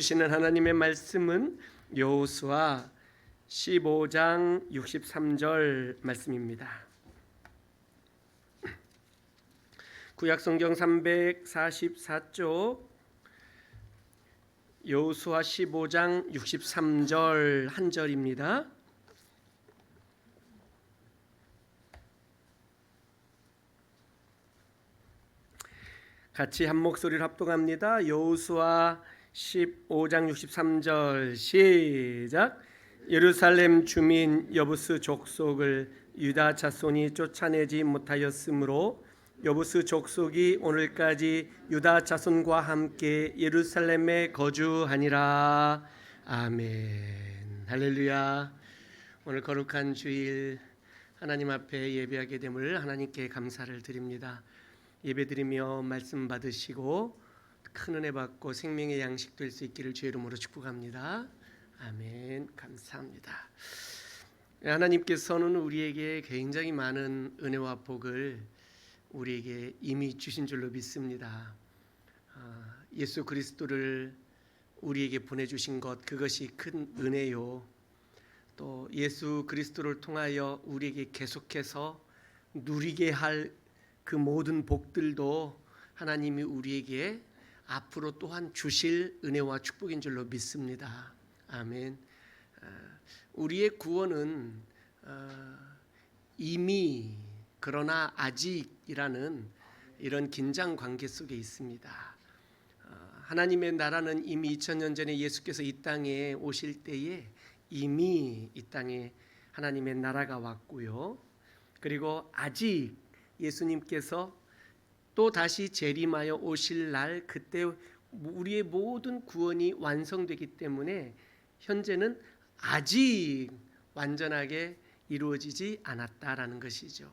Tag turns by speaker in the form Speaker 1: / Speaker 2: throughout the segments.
Speaker 1: 주시는 하나님의 말씀은 여호수아 15장 63절 말씀입니다. 구약성경 344쪽 여호수아 15장 63절 한 절입니다. 같이 한 목소리를 합독합니다. 여호수아 15장 63절 시작. 예루살렘 주민 여부스 족속을 유다 자손이 쫓아내지 못하였으므로 여부스 족속이 오늘까지 유다 자손과 함께 예루살렘에 거주하니라. 아멘. 할렐루야. 오늘 거룩한 주일 하나님 앞에 예배하게 됨을 하나님께 감사를 드립니다. 예배드리며 말씀 받으시고 큰 은혜 받고 생명의 양식 될 수 있기를 주의 이름으로 축복합니다. 아멘. 감사합니다. 하나님께서는 우리에게 굉장히 많은 은혜와 복을 우리에게 이미 주신 줄로 믿습니다. 예수 그리스도를 우리에게 보내주신 것, 그것이 큰 은혜요. 또 예수 그리스도를 통하여 우리에게 계속해서 누리게 할 그 모든 복들도 하나님이 우리에게 앞으로 또한 주실 은혜와 축복인 줄로 믿습니다. 아멘. 우리의 구원은 이미 그러나 아직이라는 이런 긴장 관계 속에 있습니다. 하나님의 나라는 이미 2000년 전에 예수께서 이 땅에 오실 때에 이미 이 땅에 하나님의 나라가 왔고요. 그리고 아직 예수님께서 또 다시 재림하여 오실 날, 그때 우리의 모든 구원이 완성되기 때문에 현재는 아직 완전하게 이루어지지 않았다라는 것이죠.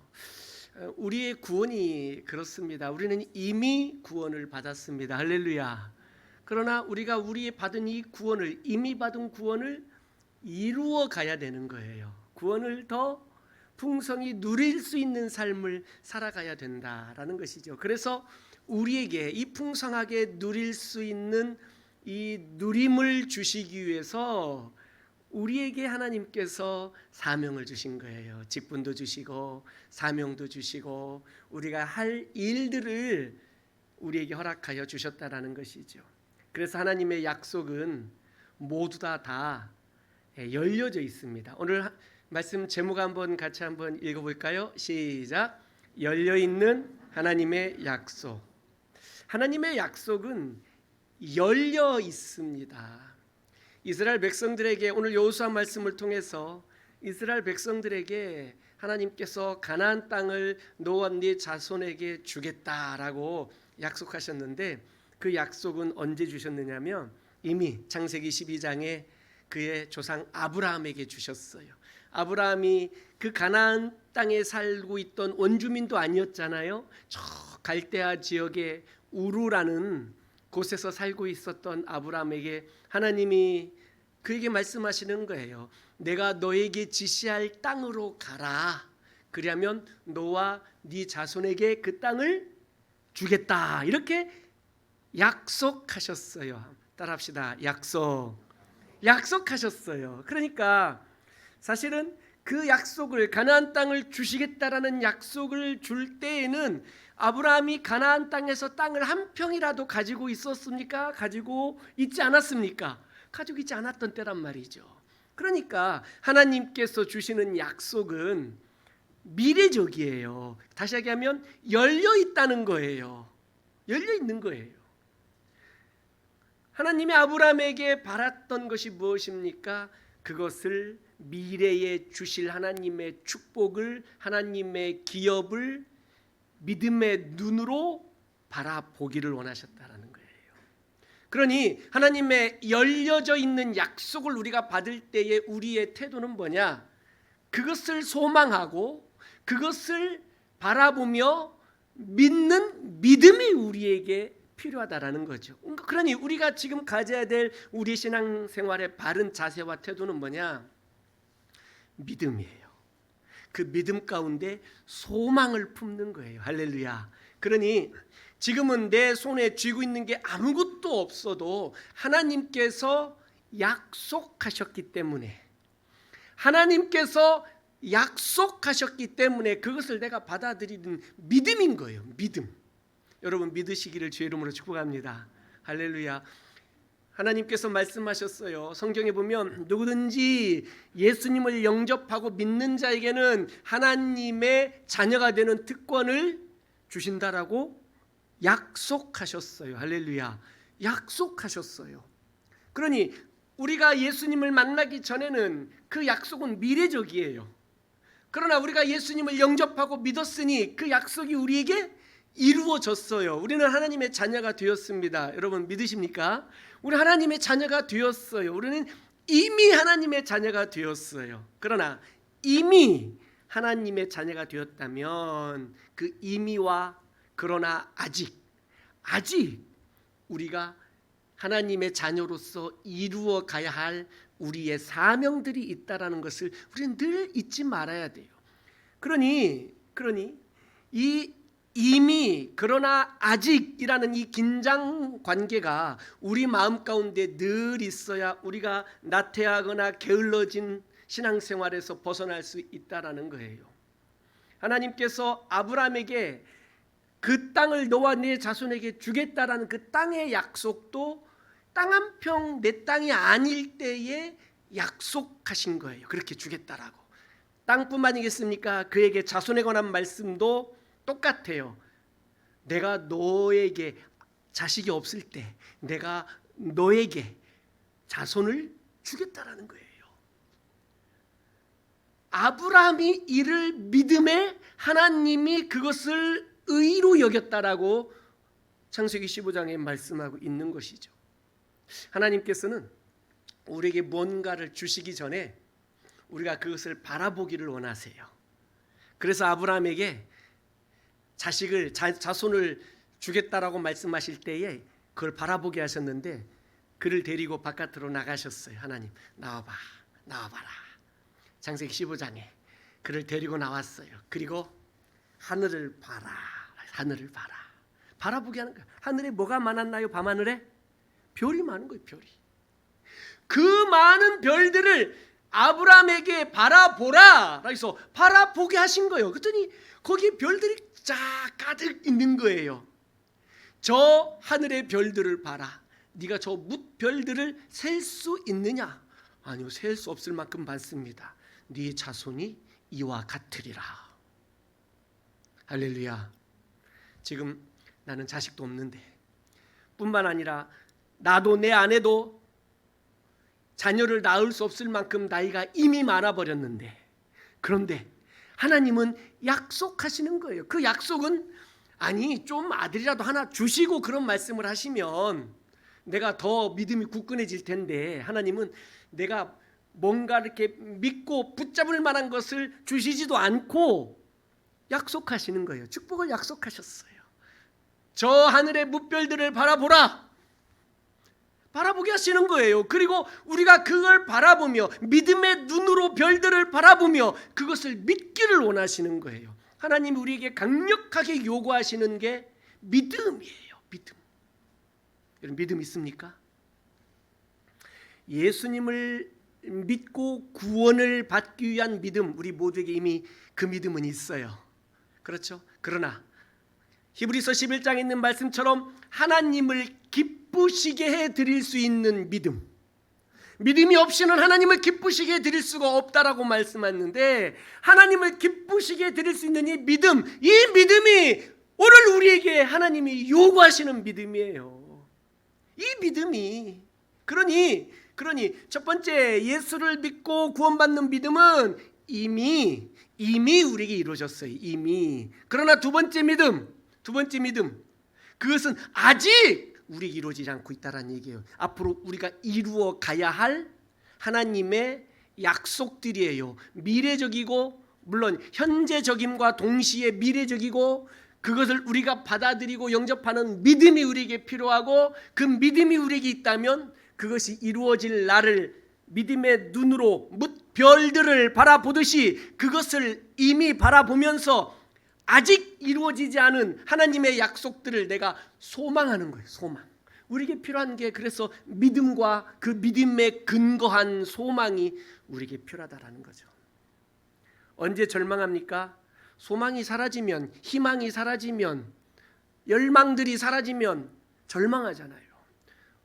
Speaker 1: 우리의 구원이 그렇습니다. 우리는 이미 구원을 받았습니다. 할렐루야. 그러나 우리가 받은 이 구원을, 이미 받은 구원을 이루어 가야 되는 거예요. 구원을 더 풍성히 누릴 수 있는 삶을 살아가야 된다라는 것이죠. 그래서 우리에게 이 풍성하게 누릴 수 있는 이 누림을 주시기 위해서 우리에게 하나님께서 사명을 주신 거예요. 직분도 주시고 사명도 주시고 우리가 할 일들을 우리에게 허락하여 주셨다라는 것이죠. 그래서 하나님의 약속은 모두 다 열려져 있습니다. 오늘 말씀 제목 같이 한번 읽어볼까요? 시작. 열려있는 하나님의 약속. 하나님의 약속은 열려 있습니다. 이스라엘 백성들에게 오늘 여호수아 말씀을 통해서 이스라엘 백성들에게 하나님께서 가나안 땅을 너와 네 자손에게 주겠다라고 약속하셨는데, 그 약속은 언제 주셨느냐면 이미 창세기 12장에 그의 조상 아브라함에게 주셨어요. 아브라함이 그 가나안 땅에 살고 있던 원주민도 아니었잖아요. 저 갈대아 지역의 우루라는 곳에서 살고 있었던 아브라함에게 하나님이 그에게 말씀하시는 거예요. 내가 너에게 지시할 땅으로 가라. 그러면 너와 네 자손에게 그 땅을 주겠다. 이렇게 약속하셨어요. 따라합시다. 약속하셨어요. 그러니까 사실은 그 약속을, 가나안 땅을 주시겠다라는 약속을 줄 때에는 아브라함이 가나안 땅에서 땅을 한 평이라도 가지고 있었습니까? 가지고 있지 않았습니까? 가지고 있지 않았던 때란 말이죠. 그러니까 하나님께서 주시는 약속은 미래적이에요. 다시 얘기하면 열려 있다는 거예요. 열려 있는 거예요. 하나님이 아브라함에게 바랐던 것이 무엇입니까? 그것을 미래에 주실 하나님의 축복을, 하나님의 기업을 믿음의 눈으로 바라보기를 원하셨다라는 거예요. 그러니 하나님의 열려져 있는 약속을 우리가 받을 때에 우리의 태도는 뭐냐? 그것을 소망하고 그것을 바라보며 믿는 믿음이 우리에게 필요하다라는 거죠. 그러니 우리가 지금 가져야 될 우리 신앙생활의 바른 자세와 태도는 뭐냐? 믿음이에요. 그 믿음 가운데 소망을 품는 거예요. 할렐루야. 그러니 지금은 내 손에 쥐고 있는 게 아무것도 없어도 하나님께서 약속하셨기 때문에, 하나님께서 약속하셨기 때문에 그것을 내가 받아들이는 믿음인 거예요. 믿음. 여러분 믿으시기를 주의 이름으로 축복합니다. 할렐루야. 하나님께서 말씀하셨어요. 성경에 보면 누구든지 예수님을 영접하고 믿는 자에게는 하나님의 자녀가 되는 특권을 주신다라고 약속하셨어요. 할렐루야. 약속하셨어요. 그러니 우리가 예수님을 만나기 전에는 그 약속은 미래적이에요. 그러나 우리가 예수님을 영접하고 믿었으니 그 약속이 우리에게 이루어졌어요. 우리는 하나님의 자녀가 되었습니다. 여러분 믿으십니까? 우리 하나님의 자녀가 되었어요. 우리는 이미 하나님의 자녀가 되었어요. 그러나 이미 하나님의 자녀가 되었다면 그 이미와 그러나 아직 우리가 하나님의 자녀로서 이루어 가야 할 우리의 사명들이 있다라는 것을 우리는 늘 잊지 말아야 돼요. 그러니 이 이미 그러나 아직이라는 이 긴장 관계가 우리 마음 가운데 늘 있어야 우리가 나태하거나 게을러진 신앙생활에서 벗어날 수 있다라는 거예요. 하나님께서 아브라함에게 그 땅을 너와 네 자손에게 주겠다라는 그 땅의 약속도 땅 한 평 내 땅이 아닐 때에 약속하신 거예요. 그렇게 주겠다라고. 땅뿐만이겠습니까? 그에게 자손에 관한 말씀도 똑같아요. 내가 너에게 자식이 없을 때 내가 너에게 자손을 주겠다라는 거예요. 아브라함이 이를 믿음에 하나님이 그것을 의로 여겼다라고 창세기 15장에 말씀하고 있는 것이죠. 하나님께서는 우리에게 뭔가를 주시기 전에 우리가 그것을 바라보기를 원하세요. 그래서 아브라함에게 자식을 자손을 주겠다라고 말씀하실 때에 그걸 바라보게 하셨는데 그를 데리고 바깥으로 나가셨어요. 하나님 나와봐라. 창세기 15장에 그를 데리고 나왔어요. 그리고 하늘을 봐라. 바라보게 하는 거예요. 하늘에 뭐가 많았나요? 밤하늘에 별이 많은 거예요. 별이. 그 많은 별들을 아브라함에게 바라보라. 그래서 바라보게 하신 거예요. 그랬더니 거기에 별들이 쫙 가득 있는 거예요. 저 하늘의 별들을 봐라. 네가 저 뭇별들을 셀 수 있느냐? 아니요, 셀 수 없을 만큼 많습니다. 네 자손이 이와 같으리라. 할렐루야. 지금 나는 자식도 없는데 뿐만 아니라 나도 내 아내도 자녀를 낳을 수 없을 만큼 나이가 이미 많아버렸는데, 그런데 하나님은 약속하시는 거예요. 그 약속은 아니 좀 아들이라도 하나 주시고 그런 말씀을 하시면 내가 더 믿음이 굳건해질 텐데, 하나님은 내가 뭔가 이렇게 믿고 붙잡을 만한 것을 주시지도 않고 약속하시는 거예요. 축복을 약속하셨어요. 저 하늘의 뭇별들을 바라보게 하시는 거예요. 그리고 우리가 그걸 바라보며 믿음의 눈으로 별들을 바라보며 그것을 믿기를 원하시는 거예요. 하나님이 우리에게 강력하게 요구하시는 게 믿음이에요. 믿음. 여러분 믿음 있습니까? 예수님을 믿고 구원을 받기 위한 믿음, 우리 모두에게 이미 그 믿음은 있어요. 그렇죠? 그러나 히브리서 11장에 있는 말씀처럼 하나님을 기쁘시게 해드릴 수 있는 믿음, 믿음이 없이는 하나님을 기쁘시게 해드릴 수가 없다라고 말씀하는데, 하나님을 기쁘시게 해드릴 수 있는 이 믿음이 오늘 우리에게 하나님이 요구하시는 믿음이에요. 이 믿음이 그러니 첫 번째 예수를 믿고 구원받는 믿음은 이미 우리에게 이루어졌어요. 이미. 그러나 두 번째 믿음 그것은 아직 우리에게 이루어지지 않고 있다는 얘기예요. 앞으로 우리가 이루어 가야 할 하나님의 약속들이에요. 미래적이고 물론 현재적임과 동시에 미래적이고, 그것을 우리가 받아들이고 영접하는 믿음이 우리에게 필요하고, 그 믿음이 우리에게 있다면 그것이 이루어질 날을 믿음의 눈으로 뭇별들을 바라보듯이 그것을 이미 바라보면서 아직 이루어지지 않은 하나님의 약속들을 내가 소망하는 거예요. 소망. 우리에게 필요한 게 그래서 믿음과 그 믿음에 근거한 소망이 우리에게 필요하다라는 거죠. 언제 절망합니까? 소망이 사라지면, 희망이 사라지면, 열망들이 사라지면 절망하잖아요.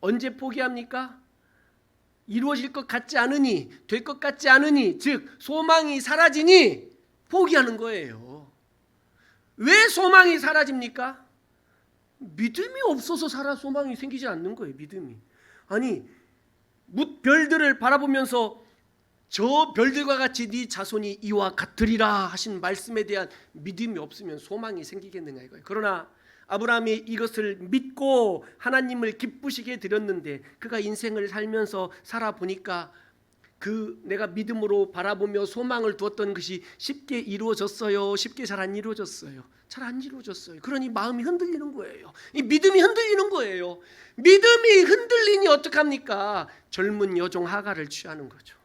Speaker 1: 언제 포기합니까? 이루어질 것 같지 않으니, 될 것 같지 않으니, 즉 소망이 사라지니 포기하는 거예요. 왜 소망이 사라집니까? 믿음이 없어서 소망이 생기지 않는 거예요. 믿음이. 아니, 별들을 바라보면서 저 별들과 같이 네 자손이 이와 같으리라 하신 말씀에 대한 믿음이 없으면 소망이 생기겠느냐 이거예요. 그러나 아브라함이 이것을 믿고 하나님을 기쁘시게 드렸는데 그가 인생을 살면서 살아보니까 그 내가 믿음으로 바라보며 소망을 두었던 것이 쉽게 이루어졌어요? 쉽게 잘 안 이루어졌어요? 잘 안 이루어졌어요. 그러니 마음이 흔들리는 거예요. 이 믿음이 흔들리는 거예요. 믿음이 흔들리니 어떡합니까? 젊은 여종 하갈을 취하는 거죠.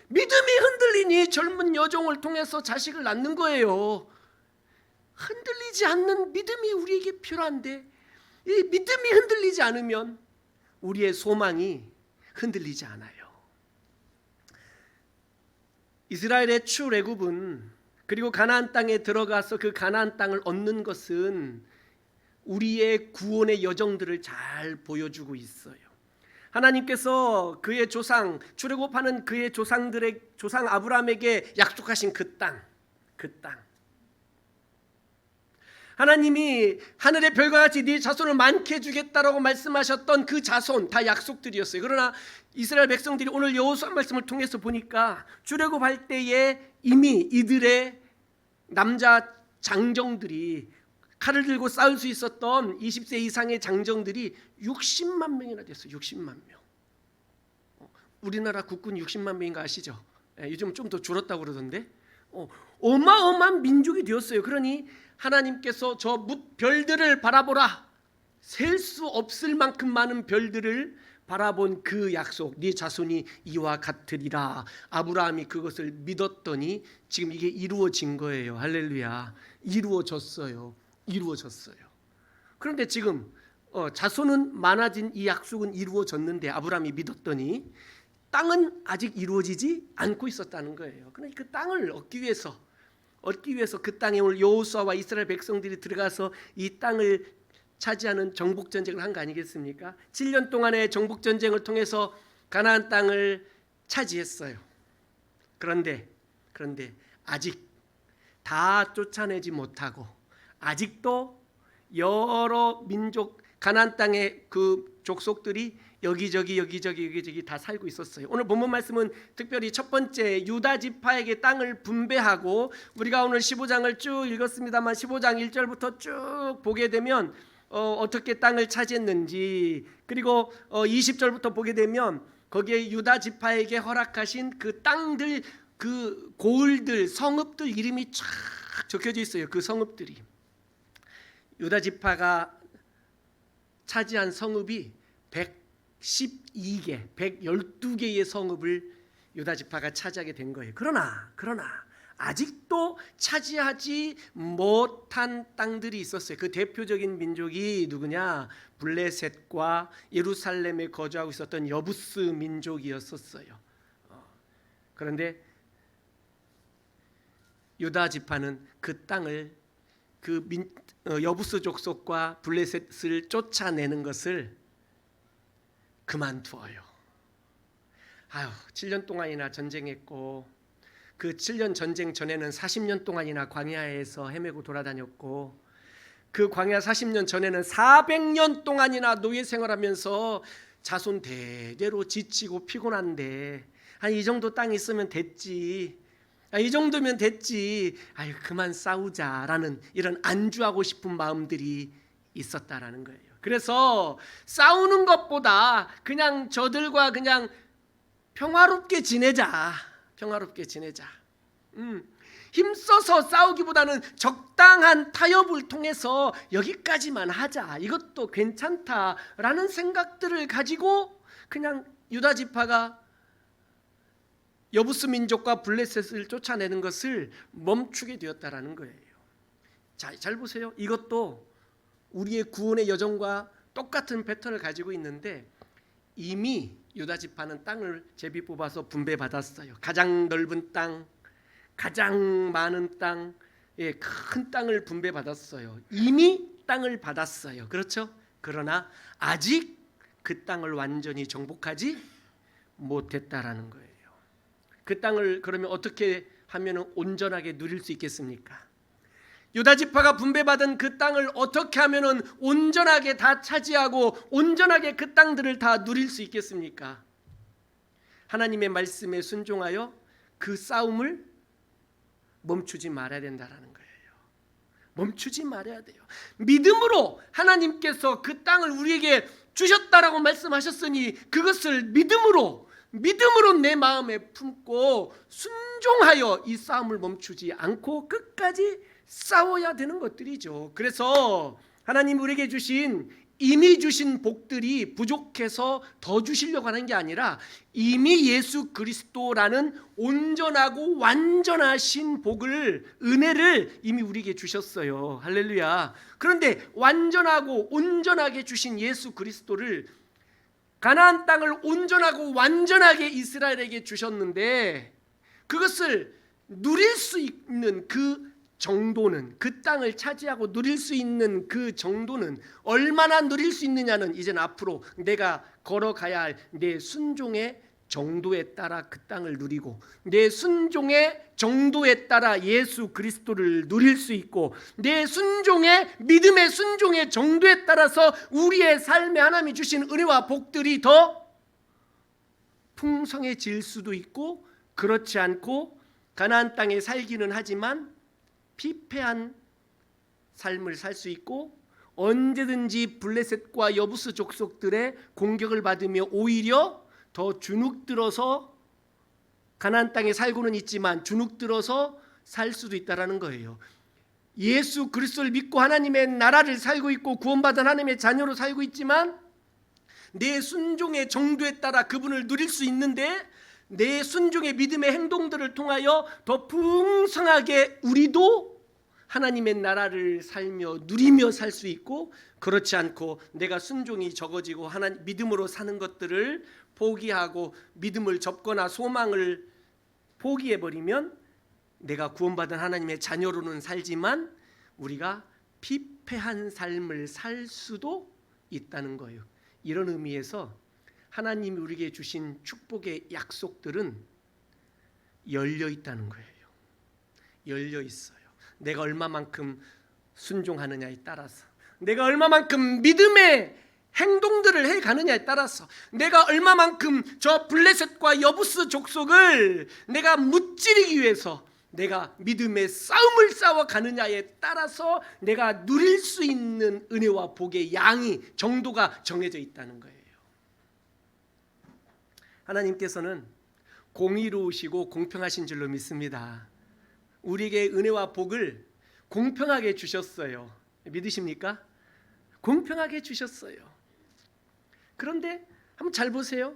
Speaker 1: 믿음이 흔들리니 젊은 여종을 통해서 자식을 낳는 거예요. 흔들리지 않는 믿음이 우리에게 필요한데 이 믿음이 흔들리지 않으면 우리의 소망이 흔들리지 않아요. 이스라엘의 출애굽은 그리고 가나안 땅에 들어가서 그 가나안 땅을 얻는 것은 우리의 구원의 여정들을 잘 보여주고 있어요. 하나님께서 그의 조상 출애굽하는 그의 조상들의 조상 아브라함에게 약속하신 그 땅. 하나님이 하늘의 별과 같이 네 자손을 많게 주겠다라고 말씀하셨던 그 자손 다 약속들이었어요. 그러나 이스라엘 백성들이 오늘 여호수아 말씀을 통해서 보니까 출애굽할 때에 이미 이들의 남자 장정들이 칼을 들고 싸울 수 있었던 20세 이상의 장정들이 60만 명이나 됐어요. 60만 명. 우리나라 국군 60만 명인 거 아시죠? 요즘 좀 더 줄었다고 그러던데. 어마어마한 민족이 되었어요. 그러니 하나님께서 저 별들을 바라보라. 셀 수 없을 만큼 많은 별들을 바라본 그 약속, 네 자손이 이와 같으리라. 아브라함이 그것을 믿었더니 지금 이게 이루어진 거예요. 할렐루야. 이루어졌어요. 그런데 지금 자손은 많아진 이 약속은 이루어졌는데 아브라함이 믿었더니 땅은 아직 이루어지지 않고 있었다는 거예요. 그러니까 그 땅을 얻기 위해서 그 땅에 오늘 여호수아와 이스라엘 백성들이 들어가서 이 땅을 차지하는 정복 전쟁을 한 거 아니겠습니까? 7년 동안의 정복 전쟁을 통해서 가나안 땅을 차지했어요. 그런데 아직 다 쫓아내지 못하고 아직도 여러 민족 가나안 땅의 그 족속들이 여기저기 다 살고 있었어요. 오늘 본문 말씀은 특별히 첫 번째 유다 지파에게 땅을 분배하고 우리가 오늘 15장을 쭉 읽었습니다만 15장 1절부터 쭉 보게 되면 어떻게 땅을 차지했는지 그리고 20절부터 보게 되면 거기에 유다 지파에게 허락하신 그 땅들 그 고을들 성읍들 이름이 쫙 적혀져 있어요. 그 성읍들이 유다 지파가 차지한 성읍이 112개, 112개의 성읍을 유다 지파가 차지하게 된 거예요. 그러나 아직도 차지하지 못한 땅들이 있었어요. 그 대표적인 민족이 누구냐? 블레셋과 예루살렘에 거주하고 있었던 여부스 민족이었었어요. 그런데 유다 지파는 그 땅을 여부스 족속과 블레셋을 쫓아내는 것을 그만두어요. 7년 동안이나 전쟁했고 그 7년 전쟁 전에는 40년 동안이나 광야에서 헤매고 돌아다녔고 그 광야 40년 전에는 400년 동안이나 노예 생활하면서 자손 대대로 지치고 피곤한데 이 정도 땅 있으면 됐지. 이 정도면 됐지. 그만 싸우자라는 이런 안주하고 싶은 마음들이 있었다라는 거예요. 그래서 싸우는 것보다 그냥 저들과 그냥 평화롭게 지내자. 힘써서 싸우기보다는 적당한 타협을 통해서 여기까지만 하자. 이것도 괜찮다라는 생각들을 가지고 그냥 유다 지파가 여부스 민족과 블레셋을 쫓아내는 것을 멈추게 되었다라는 거예요. 자, 잘 보세요. 이것도 우리의 구원의 여정과 똑같은 패턴을 가지고 있는데 이미 유다 지파는 땅을 제비 뽑아서 분배받았어요. 가장 넓은 땅, 가장 많은 땅, 큰 땅을 분배받았어요. 이미 땅을 받았어요. 그렇죠? 그러나 아직 그 땅을 완전히 정복하지 못했다라는 거예요. 그 땅을 그러면 어떻게 하면 온전하게 누릴 수 있겠습니까? 유다 지파가 분배받은 그 땅을 어떻게 하면 온전하게 다 차지하고 온전하게 그 땅들을 다 누릴 수 있겠습니까? 하나님의 말씀에 순종하여 그 싸움을 멈추지 말아야 된다라는 거예요. 멈추지 말아야 돼요. 믿음으로 하나님께서 그 땅을 우리에게 주셨다라고 말씀하셨으니 그것을 믿음으로 내 마음에 품고 순종하여 이 싸움을 멈추지 않고 끝까지 싸워야 되는 것들이죠. 그래서 하나님 우리에게 이미 주신 복들이 부족해서 더 주시려고 하는 게 아니라 이미 예수 그리스도라는 온전하고 완전하신 은혜를 이미 우리에게 주셨어요. 할렐루야. 그런데 완전하고 온전하게 주신 예수 그리스도를 가나안 땅을 온전하고 완전하게 이스라엘에게 주셨는데 그것을 누릴 수 있는 그 정도는, 그 땅을 차지하고 누릴 수 있는 그 정도는 얼마나 누릴 수 있느냐는 이제는 앞으로 내가 걸어가야 할 내 순종의 정도에 따라 그 땅을 누리고 내 순종의 정도에 따라 예수 그리스도를 누릴 수 있고 내 순종의 믿음의 순종의 정도에 따라서 우리의 삶에 하나님이 주신 은혜와 복들이 더 풍성해질 수도 있고 그렇지 않고 가나안 땅에 살기는 하지만 피폐한 삶을 살 수 있고 언제든지 블레셋과 여부스 족속들의 공격을 받으며 오히려 더 주눅들어서 가나안 땅에 살고는 있지만 주눅들어서 살 수도 있다라는 거예요. 예수 그리스도를 믿고 하나님의 나라를 살고 있고 구원받은 하나님의 자녀로 살고 있지만 내 순종의 정도에 따라 그분을 누릴 수 있는데 내 순종의 믿음의 행동들을 통하여 더 풍성하게 우리도 하나님의 나라를 살며 누리며 살 수 있고 그렇지 않고 내가 순종이 적어지고 믿음으로 사는 것들을 포기하고 믿음을 접거나 소망을 포기해버리면 내가 구원받은 하나님의 자녀로는 살지만 우리가 피폐한 삶을 살 수도 있다는 거예요. 이런 의미에서 하나님이 우리에게 주신 축복의 약속들은 열려 있다는 거예요. 열려 있어요. 내가 얼마만큼 순종하느냐에 따라서 내가 얼마만큼 믿음의 행동들을 해가느냐에 따라서 내가 얼마만큼 저 블레셋과 여부스 족속을 내가 무찌르기 위해서 내가 믿음의 싸움을 싸워가느냐에 따라서 내가 누릴 수 있는 은혜와 복의 양이 정도가 정해져 있다는 거예요. 하나님께서는 공의로우시고 공평하신 줄로 믿습니다. 우리에게 은혜와 복을 공평하게 주셨어요. 믿으십니까? 공평하게 주셨어요. 그런데 한번 잘 보세요.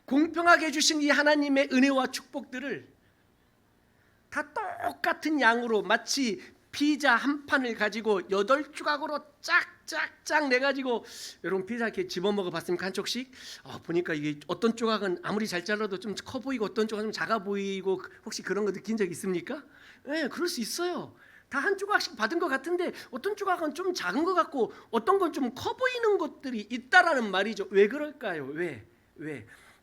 Speaker 1: 공평하게 주신 이 하나님의 은혜와 축복들을 다 똑같은 양으로 마치 피자 한 판을 가지고 8조각으로 짝짝짝 내가지고 여러분 피자 이렇게 집어먹어 봤습니까? 한 쪽씩? 보니까 이게 어떤 조각은 아무리 잘 잘라도 좀 커 보이고 어떤 조각은 좀 작아 보이고 혹시 그런 거 느낀 적 있습니까? 네, 그럴 수 있어요. 다 한 조각씩 받은 것 같은데 어떤 조각은 좀 작은 것 같고 어떤 건 좀 커 보이는 것들이 있다라는 말이죠. 왜 그럴까요? 왜?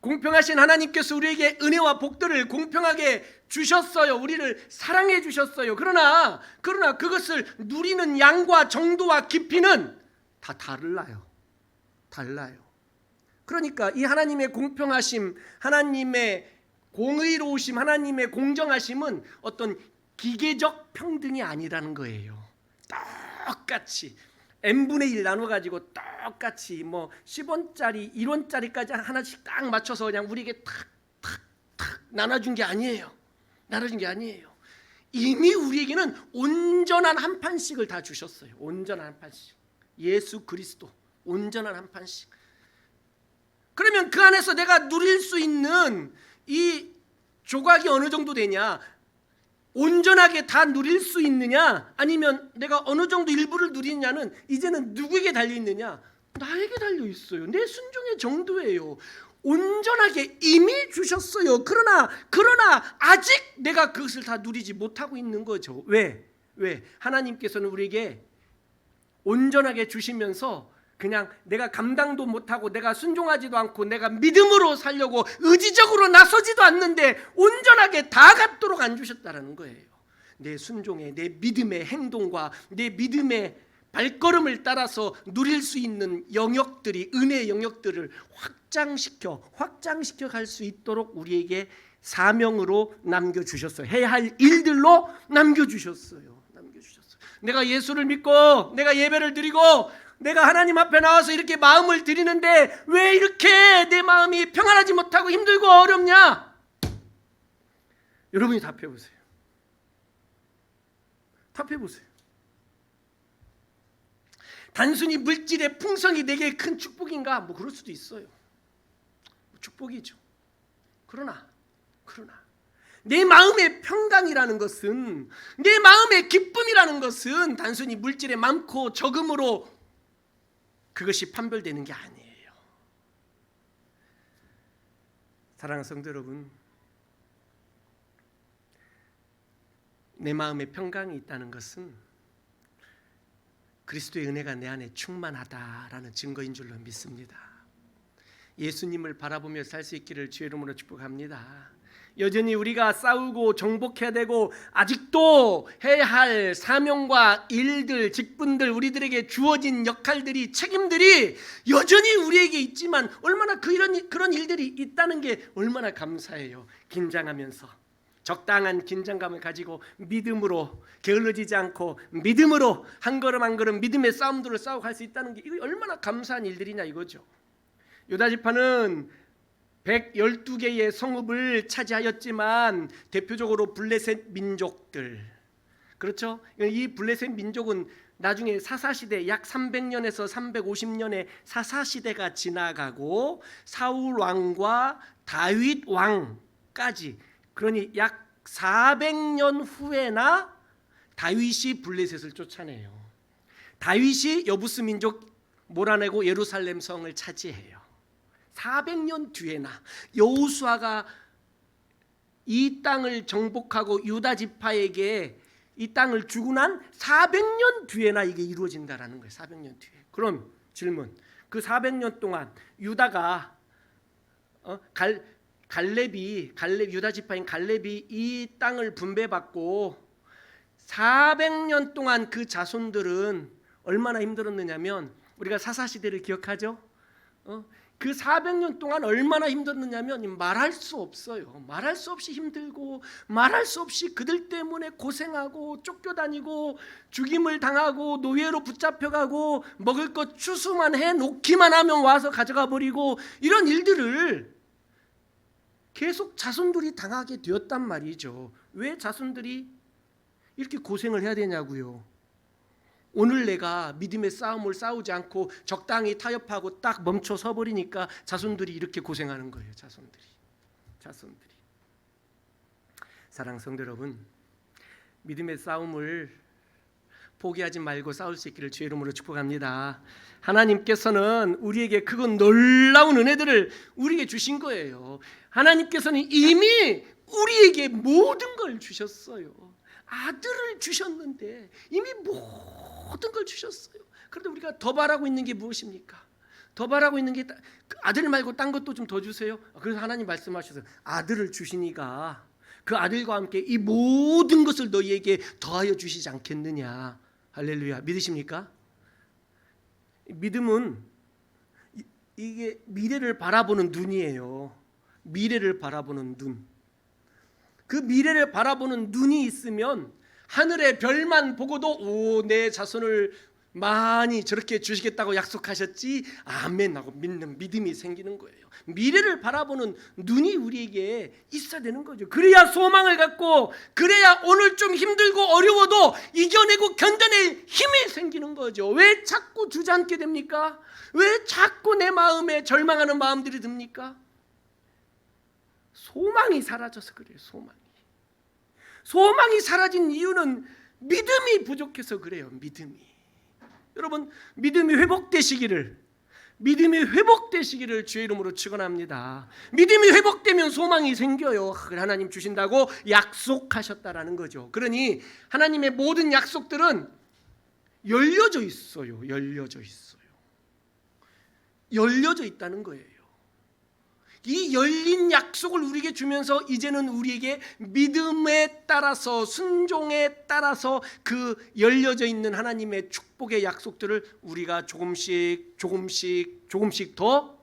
Speaker 1: 공평하신 하나님께서 우리에게 은혜와 복들을 공평하게 주셨어요. 우리를 사랑해 주셨어요. 그러나 그것을 누리는 양과 정도와 깊이는 다 달라요. 그러니까 이 하나님의 공평하심, 하나님의 공의로우심, 하나님의 공정하심은 어떤 기계적 평등이 아니라는 거예요. 똑같이 n분의 1 나눠가지고 똑같이 10원짜리 1원짜리까지 하나씩 딱 맞춰서 그냥 우리에게 탁 나눠준 게 아니에요. 이미 우리에게는 온전한 한 판씩을 다 주셨어요. 온전한 한 판씩. 예수 그리스도 온전한 한 판씩. 그러면 그 안에서 내가 누릴 수 있는 이 조각이 어느 정도 되냐? 온전하게 다 누릴 수 있느냐, 아니면 내가 어느 정도 일부를 누리느냐는 이제는 누구에게 달려 있느냐? 나에게 달려 있어요. 내 순종의 정도예요. 온전하게 이미 주셨어요. 그러나 아직 내가 그것을 다 누리지 못하고 있는 거죠. 왜? 하나님께서는 우리에게 온전하게 주시면서 그냥 내가 감당도 못하고 내가 순종하지도 않고 내가 믿음으로 살려고 의지적으로 나서지도 않는데 온전하게 다 갖도록 안 주셨다라는 거예요. 내 순종의, 내 믿음의 행동과 내 믿음의 발걸음을 따라서 누릴 수 있는 영역들이, 은혜의 영역들을 확장시켜 갈 수 있도록 우리에게 사명으로 남겨주셨어요. 해야 할 일들로 남겨주셨어요. 내가 예수를 믿고 내가 예배를 드리고 내가 하나님 앞에 나와서 이렇게 마음을 드리는데 왜 이렇게 내 마음이 평안하지 못하고 힘들고 어렵냐? 여러분이 답해보세요. 단순히 물질의 풍성이 내게 큰 축복인가? 뭐 그럴 수도 있어요. 축복이죠. 그러나 내 마음의 평강이라는 것은, 내 마음의 기쁨이라는 것은 단순히 물질의 많고 적음으로 그것이 판별되는 게 아니에요. 사랑하는 성도 여러분, 내 마음에 평강이 있다는 것은 그리스도의 은혜가 내 안에 충만하다라는 증거인 줄로 믿습니다. 예수님을 바라보며 살 수 있기를 주의 이름으로 축복합니다. 여전히 우리가 싸우고 정복해야 되고 아직도 해야 할 사명과 일들, 직분들, 우리들에게 주어진 역할들이, 책임들이 여전히 우리에게 있지만 얼마나 그런 일들이 있다는 게 얼마나 감사해요. 긴장하면서 적당한 긴장감을 가지고 믿음으로 게을러지지 않고 믿음으로 한 걸음 한 걸음 믿음의 싸움들을 싸워갈 수 있다는 게 이거 얼마나 감사한 일들이냐 이거죠. 유다 지파는 112개의 성읍을 차지하였지만 대표적으로 블레셋 민족들, 그렇죠? 이 블레셋 민족은 나중에 사사시대 약 300년에서 350년의 사사시대가 지나가고 사울 왕과 다윗 왕까지, 그러니 약 400년 후에나 다윗이 블레셋을 쫓아내요. 다윗이 여부스 민족 몰아내고 예루살렘 성을 차지해요. 400년 뒤에나 여호수아가 이 땅을 정복하고 유다 지파에게 이 땅을 주고 난 400년 뒤에나 이게 이루어진다라는 거예요. 400년 뒤에. 그럼 질문, 그 400년 동안 유다가 유다 지파인 갈렙이 이 땅을 분배받고 400년 동안 그 자손들은 얼마나 힘들었느냐면, 우리가 사사시대를 기억하죠? 그 400년 동안 얼마나 힘들었느냐면 말할 수 없어요. 말할 수 없이 힘들고 말할 수 없이 그들 때문에 고생하고 쫓겨다니고 죽임을 당하고 노예로 붙잡혀가고 먹을 것 추수만 해놓기만 하면 와서 가져가 버리고 이런 일들을 계속 자손들이 당하게 되었단 말이죠. 왜 자손들이 이렇게 고생을 해야 되냐고요. 오늘 내가 믿음의 싸움을 싸우지 않고 적당히 타협하고 딱 멈춰 서 버리니까 자손들이 이렇게 고생하는 거예요. 자손들이. 사랑하는 성도 여러분, 믿음의 싸움을 포기하지 말고 싸울 수 있기를 주의 이름으로 축복합니다. 하나님께서는 우리에게 그건 놀라운 은혜들을 우리에게 주신 거예요. 하나님께서는 이미 우리에게 모든 걸 주셨어요. 아들을 주셨는데 이미 모든 걸 주셨어요. 그런데 우리가 더 바라고 있는 게 무엇입니까? 더 바라고 있는 게 아들 말고 딴 것도 좀 더 주세요. 그래서 하나님 말씀하셔서 아들을 주시니까 그 아들과 함께 이 모든 것을 너희에게 더하여 주시지 않겠느냐. 할렐루야. 믿으십니까? 믿음은 이게 미래를 바라보는 눈이에요. 미래를 바라보는 눈. 그 미래를 바라보는 눈이 있으면 하늘의 별만 보고도 내 자손을 많이 저렇게 주시겠다고 약속하셨지 아멘 하고 믿는 믿음이 생기는 거예요. 미래를 바라보는 눈이 우리에게 있어야 되는 거죠. 그래야 소망을 갖고, 그래야 오늘 좀 힘들고 어려워도 이겨내고 견뎌낼 힘이 생기는 거죠. 왜 자꾸 주저앉게 됩니까? 왜 자꾸 내 마음에 절망하는 마음들이 듭니까? 소망이 사라져서 그래요. 소망이 사라진 이유는 믿음이 부족해서 그래요. 믿음이. 여러분, 믿음이 회복되시기를 주의 이름으로 축원합니다. 믿음이 회복되면 소망이 생겨요. 하나님 주신다고 약속하셨다라는 거죠. 그러니 하나님의 모든 약속들은 열려져 있어요. 열려져 있다는 거예요. 이 열린 약속을 우리에게 주면서 이제는 우리에게 믿음에 따라서, 순종에 따라서 그 열려져 있는 하나님의 축복의 약속들을 우리가 조금씩 더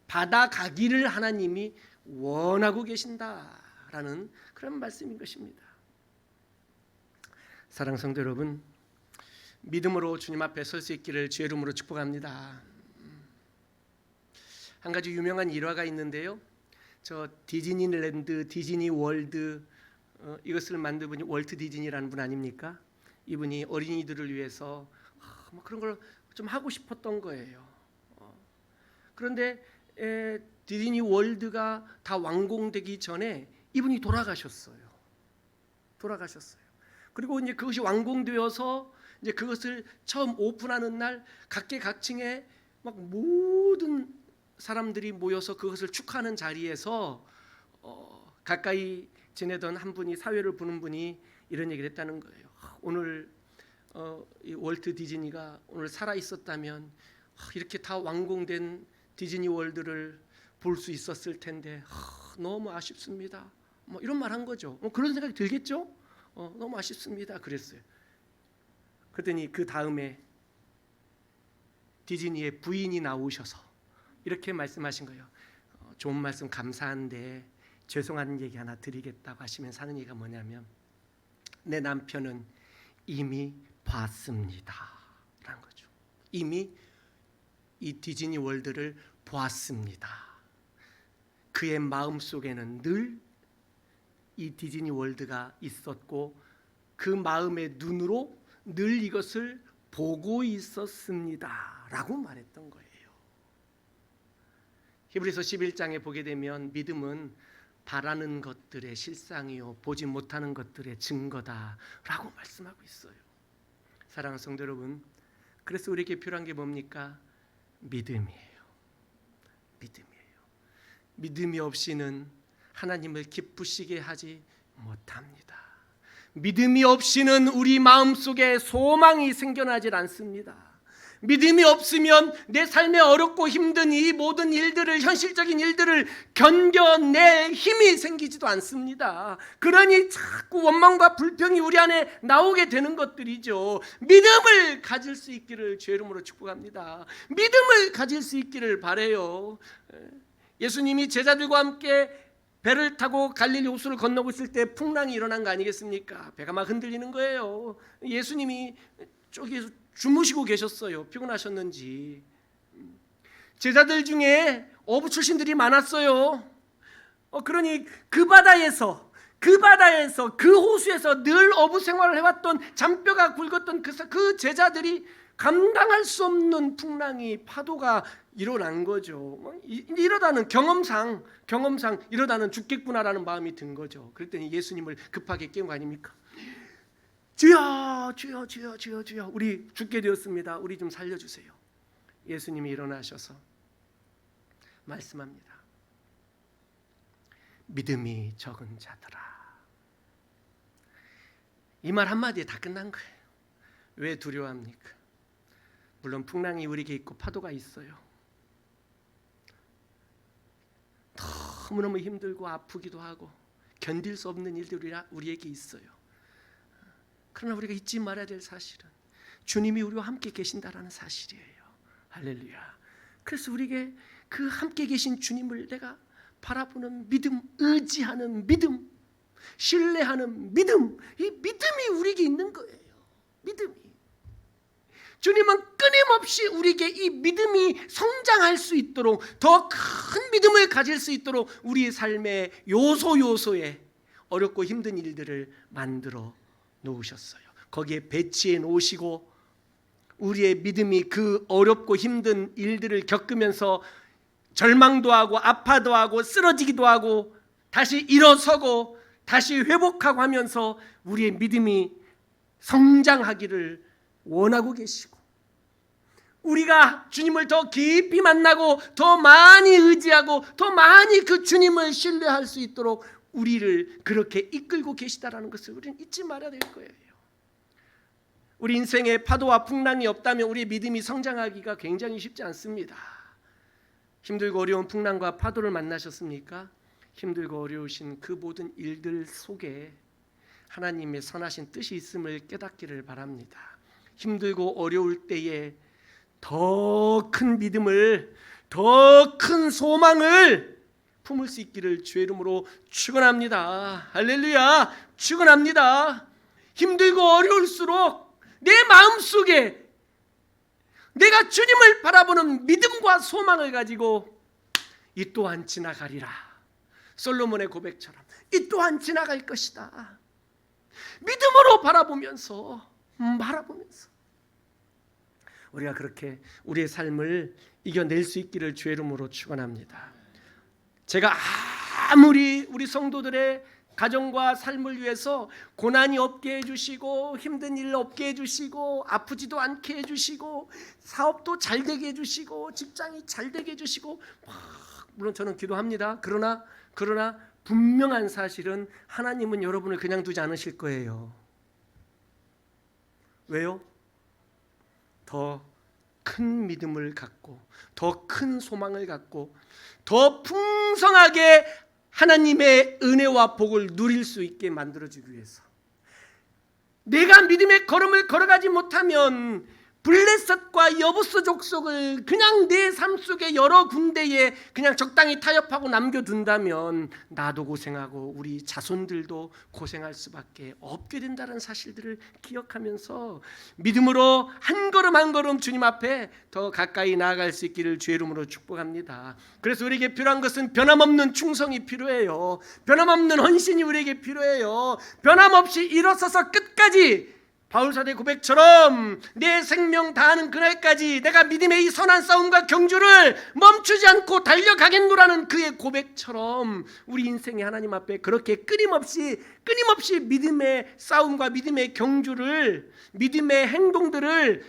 Speaker 1: 받아가기를 하나님이 원하고 계신다라는 그런 말씀인 것입니다. 사랑하는 성도 여러분, 믿음으로 주님 앞에 설 수 있기를 주의 이름으로 축복합니다. 한 가지 유명한 일화가 있는데요. 저 디즈니랜드, 디즈니 월드 이것을 만든 분이 월트 디즈니라는 분 아닙니까? 이분이 어린이들을 위해서 그런 걸 좀 하고 싶었던 거예요. 그런데 디즈니 월드가 다 완공되기 전에 이분이 돌아가셨어요. 그리고 이제 그것이 완공되어서 이제 그것을 처음 오픈하는 날 각계각층에 막 모든 사람들이 모여서 그것을 축하하는 자리에서 가까이 지내던 한 분이, 사회를 보는 분이 이런 얘기를 했다는 거예요. 오늘 이 월트 디즈니가 오늘 살아 있었다면 이렇게 다 완공된 디즈니 월드를 볼 수 있었을 텐데 너무 아쉽습니다. 뭐 이런 말 한 거죠. 그런 생각이 들겠죠? 너무 아쉽습니다. 그랬어요. 그랬더니 그 다음에 디즈니의 부인이 나오셔서 이렇게 말씀하신 거예요. 좋은 말씀 감사한데 죄송한 얘기 하나 드리겠다고 하시면서 하는 얘기가 뭐냐면, 내 남편은 이미 봤습니다 라는 거죠. 이미 이 디즈니 월드를 보았습니다. 그의 마음속에는 늘 이 디즈니 월드가 있었고 그 마음의 눈으로 늘 이것을 보고 있었습니다 라고 말했던 거예요. 히브리서 11장에 보게 되면 믿음은 바라는 것들의 실상이요 보지 못하는 것들의 증거다라고 말씀하고 있어요. 사랑하는 성도 여러분, 그래서 우리에게 필요한 게 뭡니까? 믿음이에요. 믿음이 없이는 하나님을 기쁘시게 하지 못합니다. 믿음이 없이는 우리 마음속에 소망이 생겨나질 않습니다. 믿음이 없으면 내 삶에 어렵고 힘든 이 모든 일들을, 현실적인 일들을 견뎌낼 힘이 생기지도 않습니다. 그러니 자꾸 원망과 불평이 우리 안에 나오게 되는 것들이죠. 믿음을 가질 수 있기를 주의 이름으로 축복합니다. 믿음을 가질 수 있기를 바라요. 예수님이 제자들과 함께 배를 타고 갈릴리 호수를 건너고 있을 때 풍랑이 일어난 거 아니겠습니까? 배가 막 흔들리는 거예요. 예수님이 저기에서 주무시고 계셨어요. 피곤하셨는지. 제자들 중에 어부 출신들이 많았어요. 그러니 그 바다에서 그 호수에서 늘 어부 생활을 해왔던, 잔뼈가 굵었던 그 제자들이 감당할 수 없는 풍랑이, 파도가 일어난 거죠. 이러다는 경험상 이러다는 죽겠구나라는 마음이 든 거죠. 그랬더니 예수님을 급하게 깨운 거 아닙니까? 주여 우리 죽게 되었습니다. 우리 좀 살려주세요. 예수님이 일어나셔서 말씀합니다. 믿음이 적은 자들아. 이 말 한마디에 다 끝난 거예요. 왜 두려워합니까? 물론 풍랑이 우리에게 있고 파도가 있어요. 너무너무 힘들고 아프기도 하고 견딜 수 없는 일들이 우리에게 있어요. 그러나 우리가 잊지 말아야 될 사실은 주님이 우리와 함께 계신다라는 사실이에요. 할렐루야. 그래서 우리에게 그 함께 계신 주님을 내가 바라보는 믿음, 의지하는 믿음, 신뢰하는 믿음, 이 믿음이 우리에게 있는 거예요. 믿음이. 주님은 끊임없이 우리에게 이 믿음이 성장할 수 있도록, 더 큰 믿음을 가질 수 있도록 우리의 삶의 요소에 어렵고 힘든 일들을 만들어 놓으셨어요. 거기에 배치해 놓으시고 우리의 믿음이 그 어렵고 힘든 일들을 겪으면서 절망도 하고 아파도 하고 쓰러지기도 하고 다시 일어서고 다시 회복하고 하면서 우리의 믿음이 성장하기를 원하고 계시고, 우리가 주님을 더 깊이 만나고 더 많이 의지하고 더 많이 그 주님을 신뢰할 수 있도록 우리를 그렇게 이끌고 계시다라는 것을 우리는 잊지 말아야 될 거예요. 우리 인생에 파도와 풍랑이 없다면 우리의 믿음이 성장하기가 굉장히 쉽지 않습니다. 힘들고 어려운 풍랑과 파도를 만나셨습니까? 힘들고 어려우신 그 모든 일들 속에 하나님의 선하신 뜻이 있음을 깨닫기를 바랍니다. 힘들고 어려울 때에 더 큰 믿음을, 더 큰 소망을 품을 수 있기를 주의 이름으로 축원합니다. 할렐루야, 축원합니다. 힘들고 어려울수록 내 마음속에 내가 주님을 바라보는 믿음과 소망을 가지고 이 또한 지나가리라. 솔로몬의 고백처럼 이 또한 지나갈 것이다. 믿음으로 바라보면서 우리가 그렇게 우리의 삶을 이겨낼 수 있기를 주의 이름으로 축원합니다. 제가 아무리 우리 성도들의 가정과 삶을 위해서 고난이 없게 해주시고 힘든 일 없게 해주시고 아프지도 않게 해주시고 사업도 잘 되게 해주시고 직장이 잘 되게 해주시고, 물론 저는 기도합니다. 그러나 분명한 사실은 하나님은 여러분을 그냥 두지 않으실 거예요. 왜요? 더 큰 믿음을 갖고 더 큰 소망을 갖고 더 풍성하게 하나님의 은혜와 복을 누릴 수 있게 만들어주기 위해서. 내가 믿음의 걸음을 걸어가지 못하면 블레셋과 여부스 족속을 그냥 내 삶 속에 여러 군데에 그냥 적당히 타협하고 남겨둔다면 나도 고생하고 우리 자손들도 고생할 수밖에 없게 된다는 사실들을 기억하면서 믿음으로 한 걸음 한 걸음 주님 앞에 더 가까이 나아갈 수 있기를 주의 이름으로 축복합니다. 그래서 우리에게 필요한 것은 변함없는 충성이 필요해요. 변함없는 헌신이 우리에게 필요해요. 변함없이 일어서서 끝까지 바울사도의 고백처럼 내 생명 다하는 그날까지 내가 믿음의 이 선한 싸움과 경주를 멈추지 않고 달려가겠노라는 그의 고백처럼 우리 인생의 하나님 앞에 그렇게 끊임없이 믿음의 싸움과 믿음의 경주를, 믿음의 행동들을,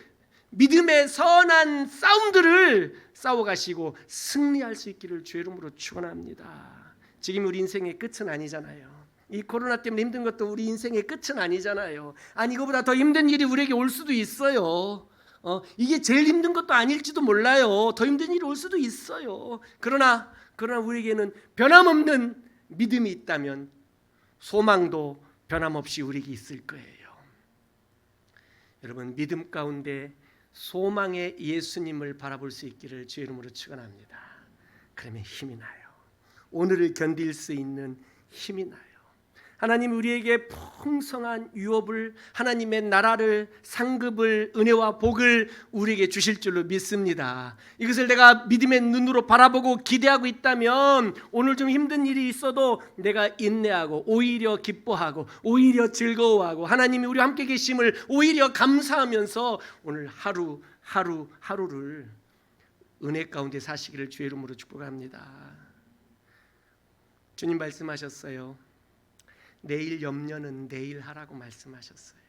Speaker 1: 믿음의 선한 싸움들을 싸워가시고 승리할 수 있기를 주의 이름으로 축원합니다. 지금 우리 인생의 끝은 아니잖아요. 이 코로나 때문에 힘든 것도 우리 인생의 끝은 아니잖아요. 아니, 이거보다 더 힘든 일이 우리에게 올 수도 있어요. 이게 제일 힘든 것도 아닐지도 몰라요. 더 힘든 일이 올 수도 있어요. 그러나 우리에게는 변함없는 믿음이 있다면 소망도 변함없이 우리에게 있을 거예요. 여러분, 믿음 가운데 소망의 예수님을 바라볼 수 있기를 주의 이름으로 축원합니다. 그러면 힘이 나요. 오늘을 견딜 수 있는 힘이 나요. 하나님 우리에게 풍성한 유업을, 하나님의 나라를, 상급을, 은혜와 복을 우리에게 주실 줄로 믿습니다. 이것을 내가 믿음의 눈으로 바라보고 기대하고 있다면 오늘 좀 힘든 일이 있어도 내가 인내하고 오히려 기뻐하고 오히려 즐거워하고 하나님이 우리와 함께 계심을 오히려 감사하면서 오늘 하루를 은혜 가운데 사시기를 주의 이름으로 축복합니다. 주님 말씀하셨어요. 내일 염려는 내일 하라고 말씀하셨어요.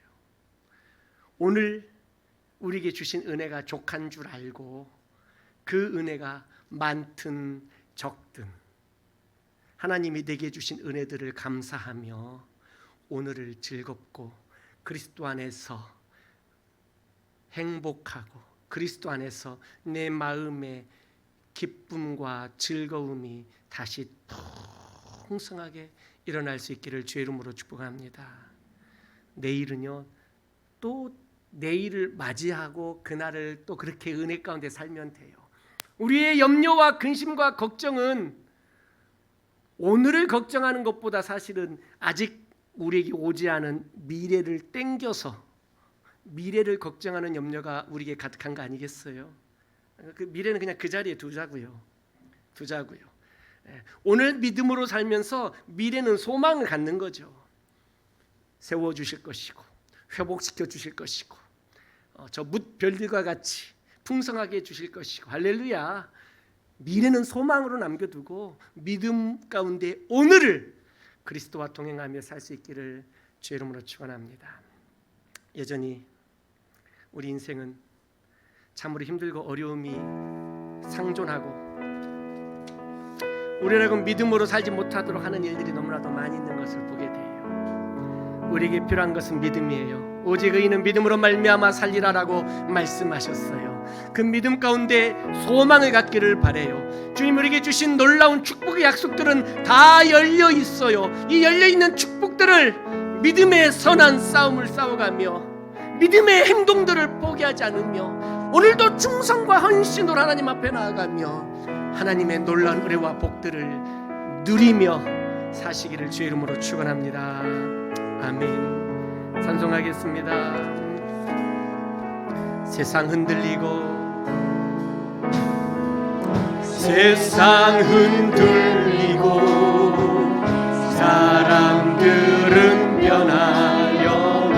Speaker 1: 오늘 우리에게 주신 은혜가 족한 줄 알고 그 은혜가 많든 적든 하나님이 내게 주신 은혜들을 감사하며 오늘을 즐겁고 그리스도 안에서 행복하고 그리스도 안에서 내 마음의 기쁨과 즐거움이 다시 풍성하게 일어날 수 있기를 주의 이름으로 축복합니다. 내일은요, 또 내일을 맞이하고 그날을 또 그렇게 은혜 가운데 살면 돼요. 우리의 염려와 근심과 걱정은 오늘을 걱정하는 것보다 사실은 아직 우리에게 오지 않은 미래를 땡겨서 미래를 걱정하는 염려가 우리에게 가득한 거 아니겠어요? 그 미래는 그냥 그 자리에 두자고요. 오늘 믿음으로 살면서 미래는 소망을 갖는 거죠. 세워주실 것이고 회복시켜 주실 것이고 저 뭇별들과 같이 풍성하게 해주실 것이고 할렐루야. 미래는 소망으로 남겨두고 믿음 가운데 오늘을 그리스도와 동행하며 살 수 있기를 주의 이름으로 축원합니다. 여전히 우리 인생은 참으로 힘들고 어려움이 상존하고 우리라고 믿음으로 살지 못하도록 하는 일들이 너무나도 많이 있는 것을 보게 돼요. 우리에게 필요한 것은 믿음이에요. 오직 의인은 믿음으로 말미암아 살리라라고 말씀하셨어요. 그 믿음 가운데 소망을 갖기를 바라요. 주님 우리에게 주신 놀라운 축복의 약속들은 다 열려 있어요. 이 열려 있는 축복들을 믿음의 선한 싸움을 싸워가며 믿음의 행동들을 포기하지 않으며 오늘도 충성과 헌신으로 하나님 앞에 나아가며 하나님의 놀라운 은혜와 복들을 누리며 사시기를 주의 이름으로 축원합니다. 아멘. 찬송하겠습니다. 세상 흔들리고 세상 흔들리고 사람들은 변하여도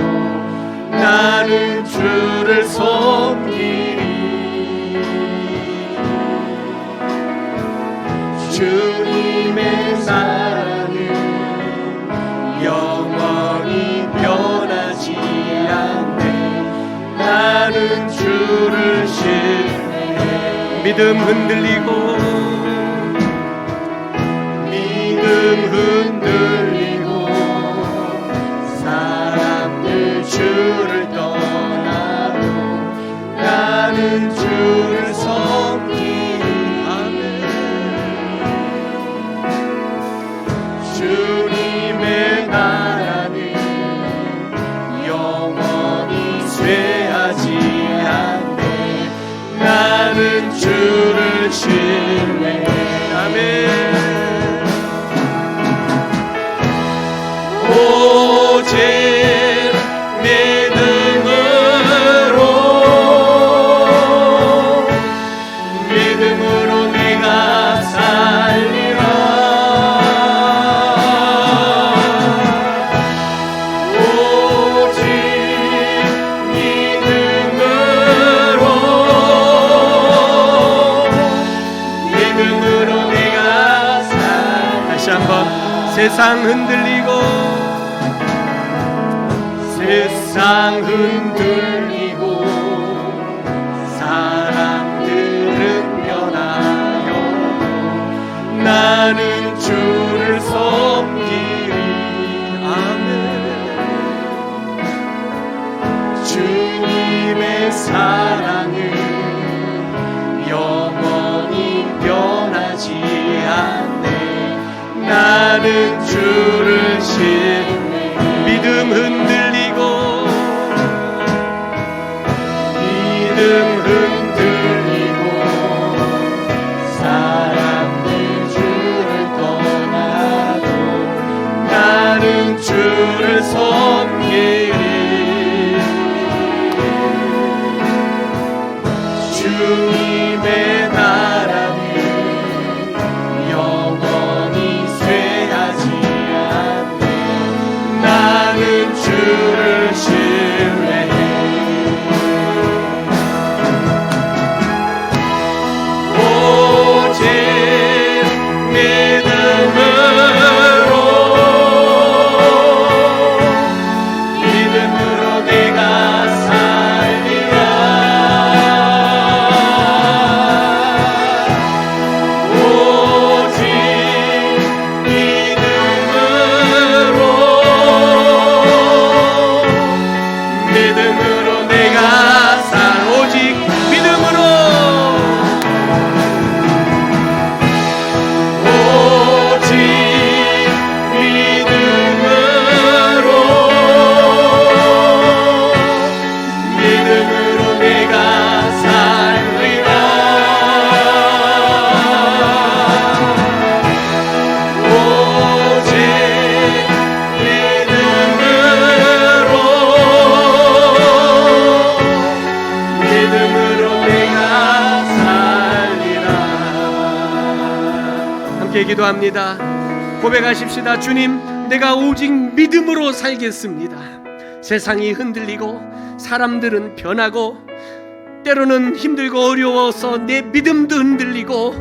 Speaker 1: 나는 주를 섬기리. 주님의 나라는 영원히 변하지 않네. 나는 주를 신뢰해. 믿음 흔들리고 사람들 주를 떠나도 나는 주를 섬기리. 아멘. 주님의 나라는 영원히 쇠하지 않네. 나는 주를 신뢰해. 아멘. 오직 믿음으로 내가 살리라. 오직 믿음으로 내가 다시 한번. 세상 흔들리고 사람들은 변하여도 나는 주를 섬기리. 아멘. 주님의 사랑은 영원히 변하지 않네. 나는 주를 신뢰. 믿음 흔들리고 사람들 주를 떠나도 나는 주를 섬기리. 주님의 나라는 영원히 쇠하지 않네. 나는 주를 신뢰해. 오직 믿음으로 내가 살리라. 오직 믿음으로 내가 오직 믿음으로 내가 살리라. 오직 믿음으로 내가 살리라. 함께 기도합니다. 고백하십시다. 주님, 내가 오직 믿음으로 살겠습니다. 세상이 흔들리고 사람들은 변하고 때로는 힘들고 어려워서 내 믿음도 흔들리고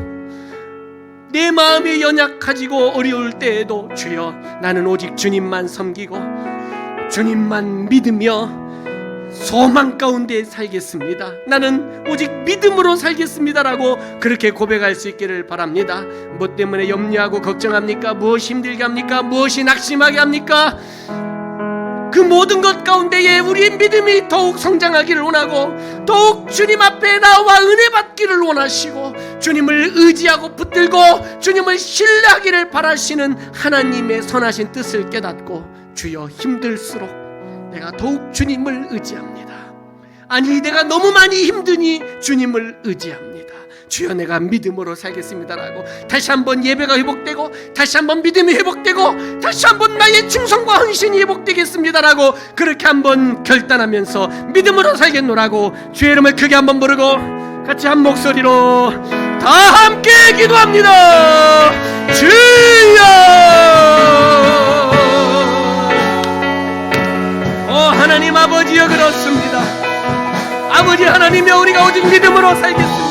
Speaker 1: 내 마음이 연약해지고 어려울 때에도 주여 나는 오직 주님만 섬기고 주님만 믿으며 소망 가운데 살겠습니다. 나는 오직 믿음으로 살겠습니다라고 그렇게 고백할 수 있기를 바랍니다. 뭐 때문에 염려하고 걱정합니까? 무엇이 힘들게 합니까? 무엇이 낙심하게 합니까? 그 모든 것 가운데에 우리의 믿음이 더욱 성장하기를 원하고 더욱 주님 앞에 나와 은혜 받기를 원하시고 주님을 의지하고 붙들고 주님을 신뢰하기를 바라시는 하나님의 선하신 뜻을 깨닫고 주여 힘들수록 내가 더욱 주님을 의지합니다. 아니 내가 너무 많이 힘드니 주님을 의지합니다. 주여 내가 믿음으로 살겠습니다라고 다시 한번 예배가 회복되고 다시 한번 믿음이 회복되고 다시 한번 나의 충성과 헌신이 회복되겠습니다라고 그렇게 한번 결단하면서 믿음으로 살겠노라고 주의 이름을 크게 한번 부르고 같이 한 목소리로 다 함께 기도합니다. 주여 하나님 아버지여 그렇습니다. 아버지 하나님여 우리가 오직 믿음으로 살겠습니다.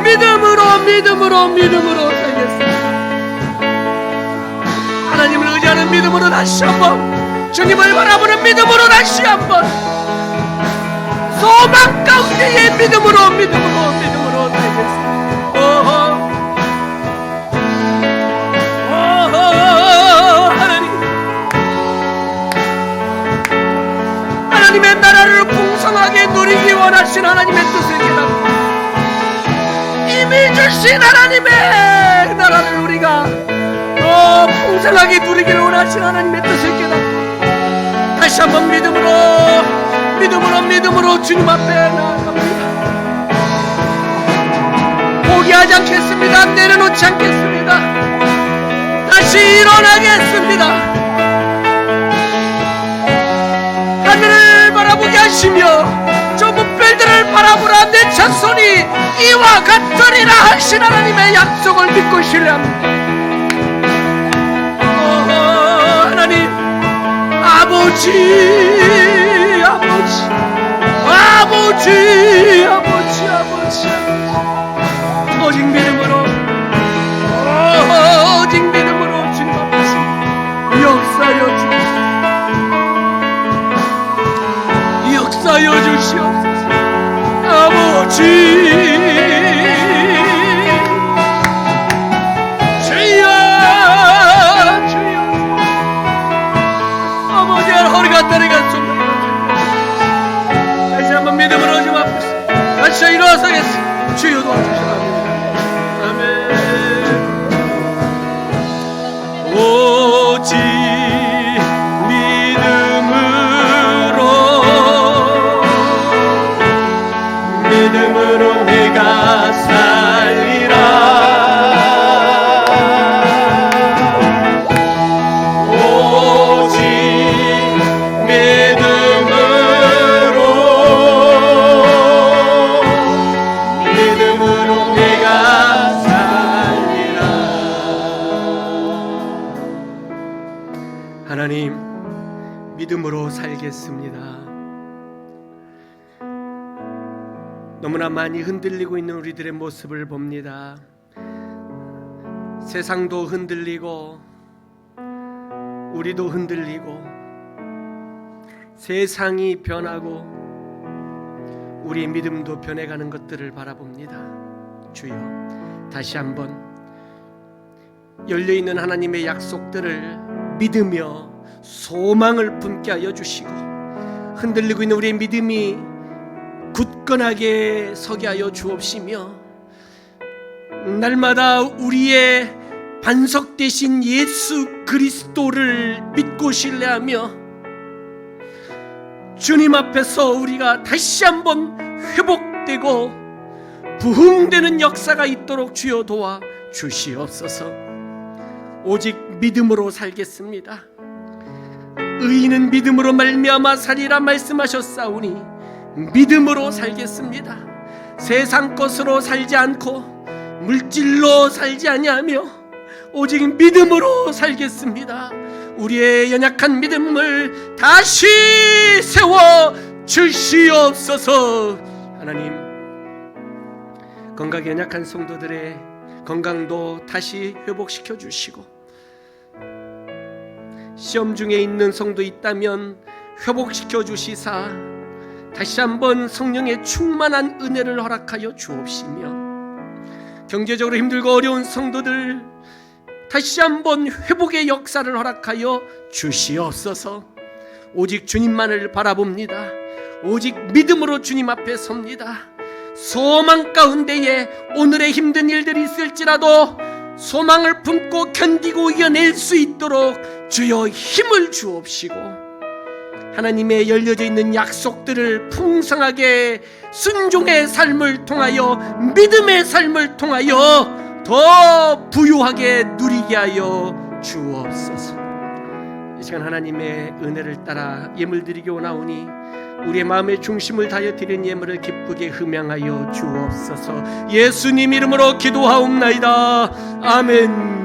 Speaker 1: 믿음으로 살겠습니다. 하나님을 의지하는 믿음으로 다시 한번 주님을 바라보는 믿음으로 다시 한번 소망 가운데의 믿음으로 살겠습니다. 하나님의 나라를 풍성하게 누리기 원하신 하나님의 뜻을 깨닫고 이미 주신 하나님의 나라를 우리가 풍성하게 누리기를 원하신 하나님의 뜻을 깨닫고 다시 한번 믿음으로 주님 앞에 나아갑니다. 포기하지 않겠습니다. 내려놓지 않겠습니다. 다시 일어나겠습니다. 하늘을 바라보게 하시며 저 무별들을 바라보라 내 자손이 이와 같으리라 하신 하나님의 약속을 믿고 신뢰합니다. 하나님 아버지 오직 믿음으로 주님 앞에서 역사여 주시옵소서. 아버지 주여 아버지 허리가 다리가 좀 다시 한번 믿음으로 주님 앞에서 다시 일어서겠습니다. 주여 도와주시옵소서. 아멘. 오직 믿음으로 내가 살리라. 오직 믿음으로 내가 살리라. 하나님 믿음으로 살겠습니다. 너무나 많이 흔들리고 있는 우리들의 모습을 봅니다. 세상도 흔들리고 우리도 흔들리고 세상이 변하고 우리의 믿음도 변해가는 것들을 바라봅니다. 주여 다시 한번 열려있는 하나님의 약속들을 믿으며 소망을 품게 하여 주시고 흔들리고 있는 우리의 믿음이 굳건하게 서게 하여 주옵시며 날마다 우리의 반석 되신 예수 그리스도를 믿고 신뢰하며 주님 앞에서 우리가 다시 한번 회복되고 부흥되는 역사가 있도록 주여 도와 주시옵소서. 오직 믿음으로 살겠습니다. 의인은 믿음으로 말미암아 살리라 말씀하셨사오니 믿음으로 살겠습니다. 세상 것으로 살지 않고 물질로 살지 아니하며 오직 믿음으로 살겠습니다. 우리의 연약한 믿음을 다시 세워 주시옵소서. 하나님 건강에 연약한 성도들의 건강도 다시 회복시켜 주시고, 시험 중에 있는 성도 있다면 회복시켜 주시사 다시 한번 성령의 충만한 은혜를 허락하여 주옵시며, 경제적으로 힘들고 어려운 성도들 다시 한번 회복의 역사를 허락하여 주시옵소서. 오직 주님만을 바라봅니다. 오직 믿음으로 주님 앞에 섭니다. 소망 가운데에 오늘의 힘든 일들이 있을지라도 소망을 품고 견디고 이겨낼 수 있도록 주여 힘을 주옵시고, 하나님의 열려져 있는 약속들을 풍성하게 순종의 삶을 통하여, 믿음의 삶을 통하여 더 부유하게 누리게 하여 주옵소서. 이 시간 하나님의 은혜를 따라 예물 드리기 원하오니 우리의 마음의 중심을 다하여 드린 예물을 기쁘게 흠양하여 주옵소서. 예수님 이름으로 기도하옵나이다. 아멘.